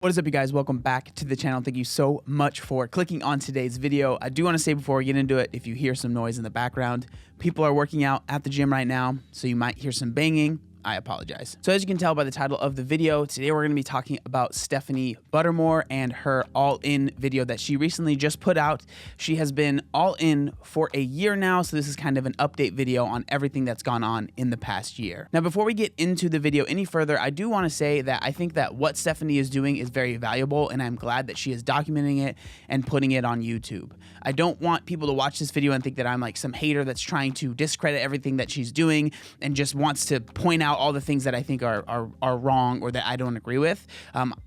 What is up, you guys? Welcome back to the channel. Thank you so much for clicking on today's video. I do want to say before we get into it, if you hear some noise in the background, people are working out at the gym right now, so you might hear some banging. I apologize. So as you can tell by the title of the video, today we're going to be talking about Stephanie Buttermore and her all-in video that she recently just put out. She has been all in for a year now, so this is kind of an update video on everything that's gone on in the past year. Now, before we get into the video any further, I do want to say that I think that what Stephanie is doing is very valuable, and I'm glad that she is documenting it and putting it on YouTube. I don't want people to watch this video and think that I'm like some hater that's trying to discredit everything that she's doing and just wants to point out all the things that I think are wrong or that I don't agree with.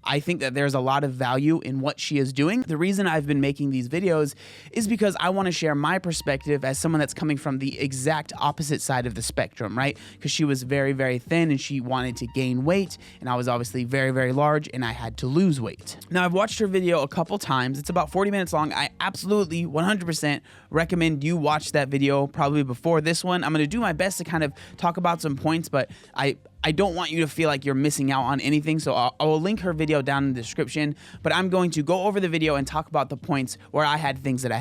I think that there's a lot of value in what she is doing. The reason I've been making these videos is because I want to share my perspective as someone that's coming from the exact opposite side of the spectrum, right? Because she was very, very thin and she wanted to gain weight, and I was obviously very, very large and I had to lose weight. Now, I've watched her video a couple times. It's about 40 minutes long. I absolutely 100% recommend you watch that video probably before this one. I'm going to do my best to kind of talk about some points, but I don't want you to feel like you're missing out on anything, so I will link her video down in the description, but I'm going to go over the video and talk about the points where I had things that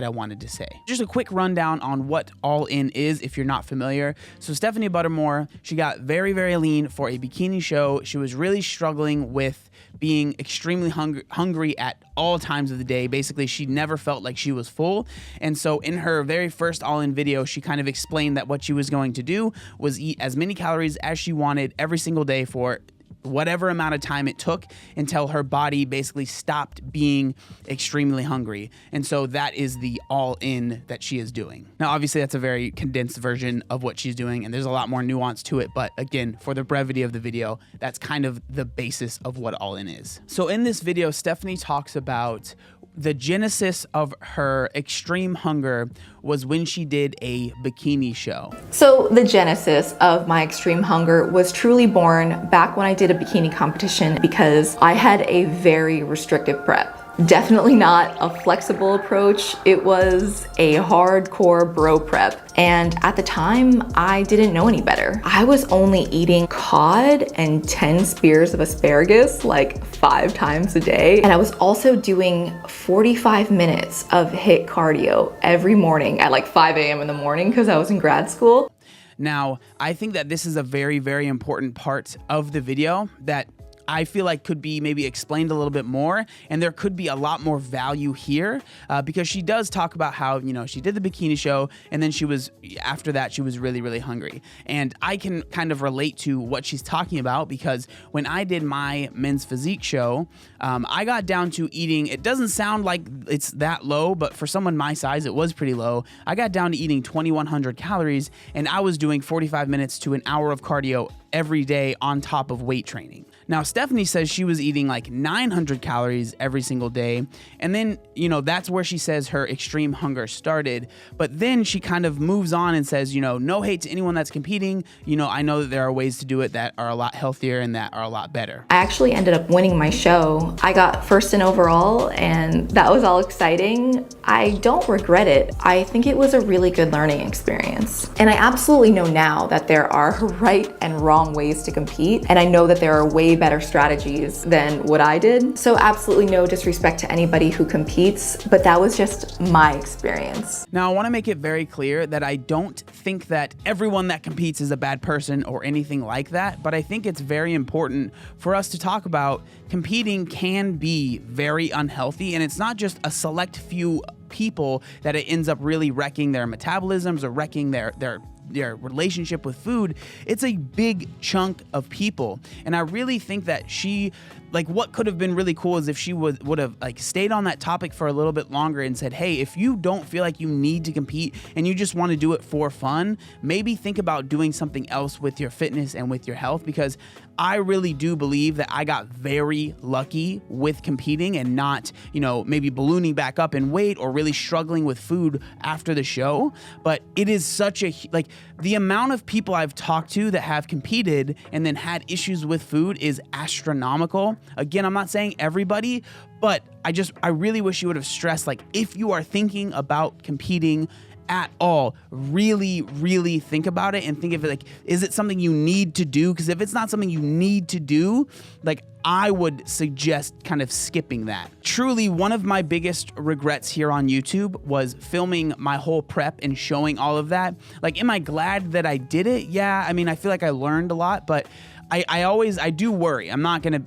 I wanted to say. Just a quick rundown on what All In is if you're not familiar. So Stephanie Buttermore, she got very, very lean for a bikini show. She was really struggling with being extremely hungry at all times of the day. Basically, she never felt like she was full. And so in her very first all-in video, she kind of explained that what she was going to do was eat as many calories as she wanted every single day for whatever amount of time it took until her body basically stopped being extremely hungry. And so that is the all-in that she is doing. Now, obviously, that's a very condensed version of what she's doing, and there's a lot more nuance to it. But again, for the brevity of the video, that's kind of the basis of what all-in is. So in this video, Stephanie talks about the genesis of her extreme hunger was when she did a bikini show. So the genesis of my extreme hunger was truly born back when I did a bikini competition because I had a very restrictive prep. Definitely not a flexible approach. It was a hardcore bro prep. And at the time, I didn't know any better. I was only eating cod and 10 spears of asparagus like 5 times a day. And I was also doing 45 minutes of HIIT cardio every morning at like 5 a.m. in the morning because I was in grad school. Now, I think that this is a very, very important part of the video that I feel like could be maybe explained a little bit more, and there could be a lot more value here because she does talk about how, you know, she did the bikini show and then after that she was really, really hungry. And I can kind of relate to what she's talking about because when I did my men's physique show, I got down to eating, it doesn't sound like it's that low, but for someone my size, it was pretty low. I got down to eating 2,100 calories and I was doing 45 minutes to an hour of cardio every day on top of weight training. Now, Stephanie says she was eating like 900 calories every single day. And then, you know, that's where she says her extreme hunger started. But then she kind of moves on and says, you know, no hate to anyone that's competing. You know, I know that there are ways to do it that are a lot healthier and that are a lot better. I actually ended up winning my show. I got first in overall, and that was all exciting. I don't regret it. I think it was a really good learning experience. And I absolutely know now that there are right and wrong ways to compete. And I know that there are way better strategies than what I did. So absolutely no disrespect to anybody who competes, but that was just my experience. Now, I want to make it very clear that I don't think that everyone that competes is a bad person or anything like that, but I think it's very important for us to talk about competing can be very unhealthy, and it's not just a select few people that it ends up really wrecking their metabolisms or wrecking their relationship with food. It's a big chunk of people. And I really think that what could have been really cool is if she would have like stayed on that topic for a little bit longer and said, hey, if you don't feel like you need to compete and you just want to do it for fun, maybe think about doing something else with your fitness and with your health, because I really do believe that I got very lucky with competing and not, you know, maybe ballooning back up in weight or really struggling with food after the show. But it is such a, like, the amount of people I've talked to that have competed and then had issues with food is astronomical. Again, I'm not saying everybody, but I really wish you would have stressed, like, if you are thinking about competing at all, really think about it and think of it like, is it something you need to do? Because if it's not something you need to do, like, I would suggest kind of skipping that. Truly, one of my biggest regrets here on YouTube was filming my whole prep and showing all of that. Like, am I glad that I did it? Yeah, I mean, I feel like I learned a lot, but I do worry. I'm not gonna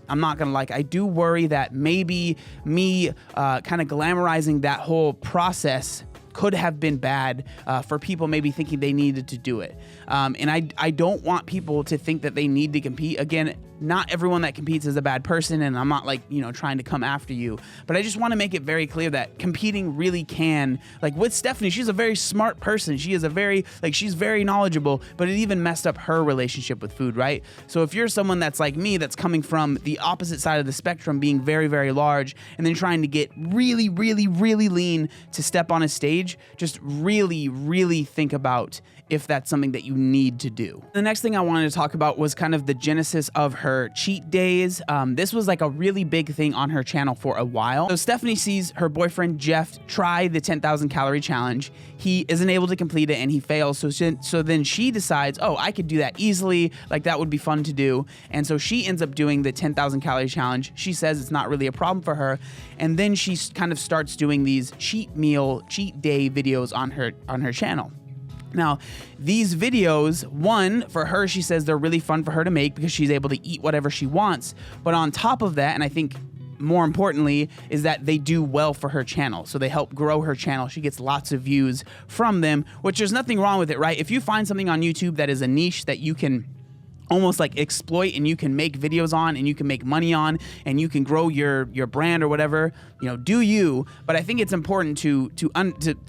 like, I do worry that maybe me kind of glamorizing that whole process could have been bad for people maybe thinking they needed to do it. And I don't want people to think that they need to compete. Again, not everyone that competes is a bad person, and I'm not like, you know, trying to come after you, but I just want to make it very clear that competing really can, like with Stephanie, she's a very smart person. She is a very, like, she's very knowledgeable, but it even messed up her relationship with food, right? So if you're someone that's like me, that's coming from the opposite side of the spectrum, being very large, and then trying to get really lean to step on a stage, just really think about if that's something that you need to do. The next thing I wanted to talk about was kind of the genesis of her cheat days. This was like a really big thing on her channel for a while. So Stephanie sees her boyfriend Jeff try the 10,000 calorie challenge. He isn't able to complete it and he fails. So then she decides, oh, I could do that easily. Like, that would be fun to do. And so she ends up doing the 10,000 calorie challenge. She says it's not really a problem for her. And then she kind of starts doing these cheat day videos on her channel. Now, these videos, one, for her, she says they're really fun for her to make because she's able to eat whatever she wants. But on top of that, and I think more importantly, is that they do well for her channel. So they help grow her channel. She gets lots of views from them, which there's nothing wrong with it, right? If you find something on YouTube that is a niche that you can almost like exploit and you can make videos on and you can make money on and you can grow your brand or whatever, you know, do you. But I think it's important to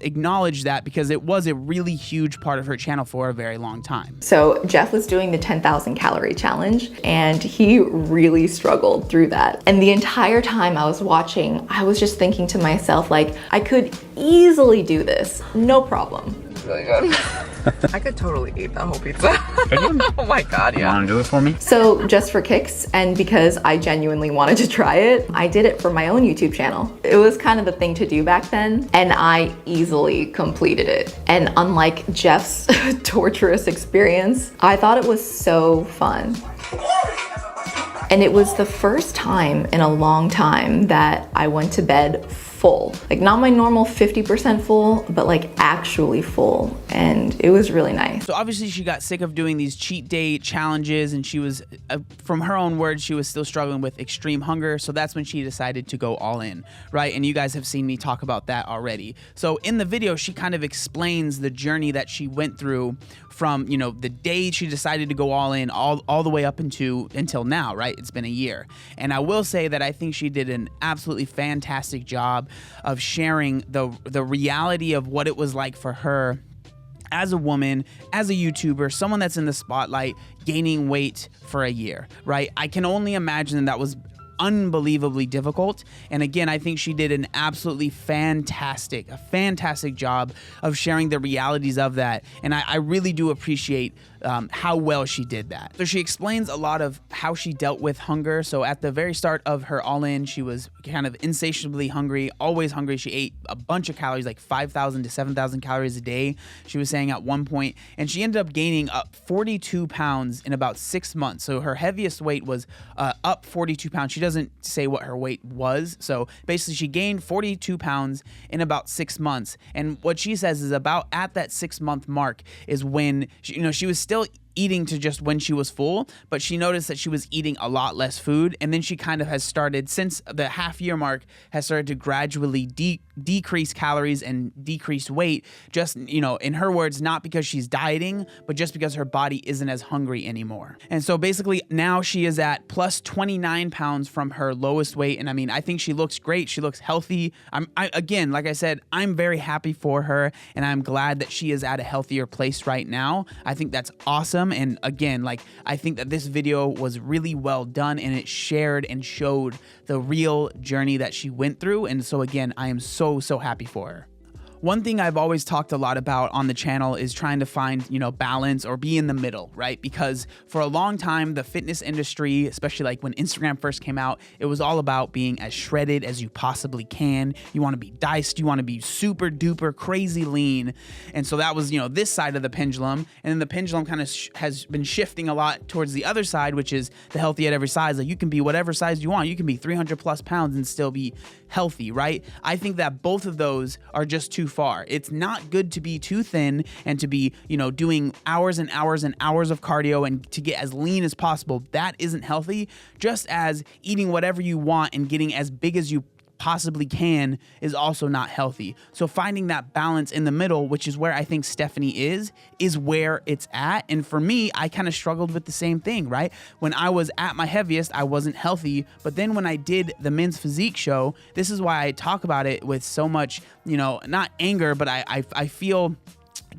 acknowledge that because it was a really huge part of her channel for a very long time. So Jeff was doing the 10,000 calorie challenge and he really struggled through that. And the entire time I was watching, I was just thinking to myself, like, I could easily do this, no problem. Really good. I could totally eat that whole pizza. Oh my god, yeah. You want to do it for me? So just for kicks and because I genuinely wanted to try it, I did it for my own YouTube channel. It was kind of the thing to do back then and I easily completed it. And unlike Jeff's torturous experience, I thought it was so fun. And it was the first time in a long time that I went to bed full. Like, not my normal 50% full, but like actually full. And it was really nice. So obviously she got sick of doing these cheat day challenges and she was, from her own words, she was still struggling with extreme hunger. So that's when she decided to go all in, right? And you guys have seen me talk about that already. So in the video, she kind of explains the journey that she went through from, you know, the day she decided to go all in all the way up until now, right? It's been a year. And I will say that I think she did an absolutely fantastic job of sharing the reality of what it was like for her as a woman, as a YouTuber, someone that's in the spotlight, gaining weight for a year, right? I can only imagine that was unbelievably difficult. And again, I think she did an absolutely fantastic job of sharing the realities of that. And I really do appreciate how well she did that. So she explains a lot of how she dealt with hunger. So at the very start of her all-in, she was kind of insatiably hungry, always hungry. She ate a bunch of calories, like 5,000 to 7,000 calories a day, she was saying at one point. And she ended up gaining up 42 pounds in about 6 months. So her heaviest weight was up 42 pounds. She doesn't say what her weight was. So basically she gained 42 pounds in about 6 months. And what she says is about at that 6-month mark is when she was still eating to just when she was full, but she noticed that she was eating a lot less food. And then she kind of has started, since the half-year mark, has started to gradually decrease calories and decrease weight, just, in her words, not because she's dieting, but just because her body isn't as hungry anymore. And so basically now she is at plus 29 pounds from her lowest weight. And I mean, I think she looks great. She looks healthy. Again, like I said, I'm very happy for her and I'm glad that she is at a healthier place right now. I think that's awesome. And again, I think that this video was really well done and it shared and showed the real journey that she went through. And so again, I am so happy for her. One thing I've always talked a lot about on the channel is trying to find, balance or be in the middle, right? Because for a long time, the fitness industry, especially like when Instagram first came out, it was all about being as shredded as you possibly can. You want to be diced, you want to be super duper crazy lean. And so that was, this side of the pendulum. And then the pendulum kind of has been shifting a lot towards the other side, which is the healthy at every size. Like you can be whatever size you want. You can be 300 plus pounds and still be healthy, right? I think that both of those are just too far. It's not good to be too thin and to be, doing hours and hours and hours of cardio and to get as lean as possible. That isn't healthy. Just as eating whatever you want and getting as big as you possibly can is also not healthy. So finding that balance in the middle, which is where I think Stephanie is where it's at. And for me, I kind of struggled with the same thing, right? When I was at my heaviest, I wasn't healthy. But then when I did the men's physique show, this is why I talk about it with so much, not anger, but I feel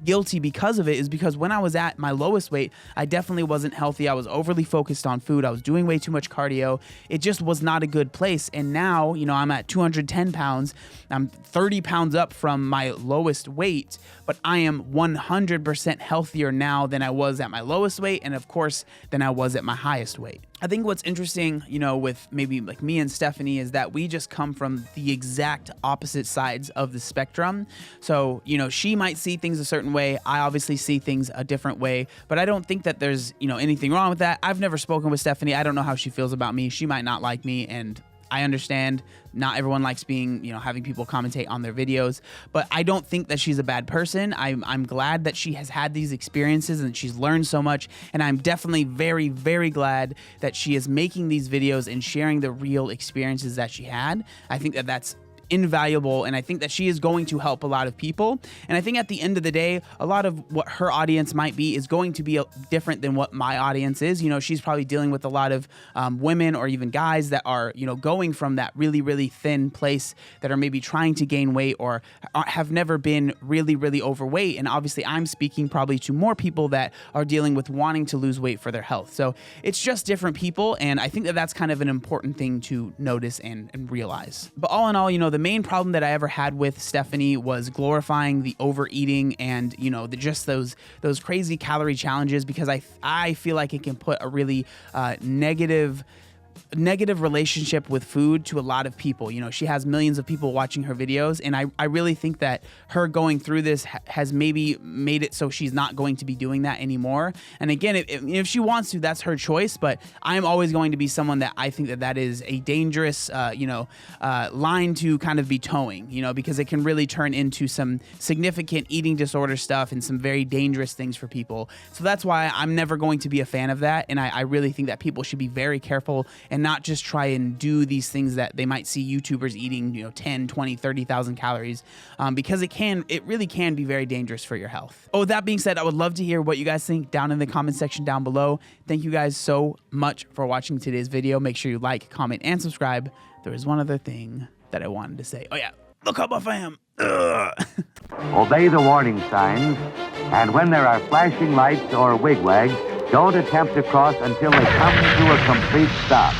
guilty because of it, is because when I was at my lowest weight, I definitely wasn't healthy. I was overly focused on food. I was doing way too much cardio. It just was not a good place. And now, I'm at 210 pounds. I'm 30 pounds up from my lowest weight, but I am 100% healthier now than I was at my lowest weight. And of course, than I was at my highest weight. I think what's interesting, with maybe like me and Stephanie is that we just come from the exact opposite sides of the spectrum. So, she might see things a certain way. I obviously see things a different way, but I don't think that there's, anything wrong with that. I've never spoken with Stephanie. I don't know how she feels about me. She might not like me, and I understand not everyone likes being, having people commentate on their videos, but I don't think that she's a bad person. I'm glad that she has had these experiences and she's learned so much. And I'm definitely very, very glad that she is making these videos and sharing the real experiences that she had. I think that that's invaluable, and I think that she is going to help a lot of people. And I think at the end of the day, a lot of what her audience might be is going to be different than what my audience is. She's probably dealing with a lot of women or even guys that are, going from that really, really thin place, that are maybe trying to gain weight or have never been really, really overweight. And obviously I'm speaking probably to more people that are dealing with wanting to lose weight for their health. So it's just different people. And I think that that's kind of an important thing to notice and realize. But all in all, the main problem that I ever had with Stephanie was glorifying the overeating and, just those crazy calorie challenges, because I feel like it can put a really negative relationship with food to a lot of people. She has millions of people watching her videos, and I really think that her going through this has maybe made it so she's not going to be doing that anymore. And again, if she wants to, that's her choice, but I'm always going to be someone that I think that is a dangerous, line to kind of be towing, because it can really turn into some significant eating disorder stuff and some very dangerous things for people. So that's why I'm never going to be a fan of that. And I really think that people should be very careful and not just try and do these things that they might see YouTubers eating, 10, 20, 30,000 calories, because it really can be very dangerous for your health. Oh, with that being said, I would love to hear what you guys think down in the comment section down below. Thank you guys so much for watching today's video. Make sure you like, comment, and subscribe. There is one other thing that I wanted to say. Oh yeah, look how buff I am. Ugh. Obey the warning signs, and when there are flashing lights or wigwags, don't attempt to cross until they come to a complete stop.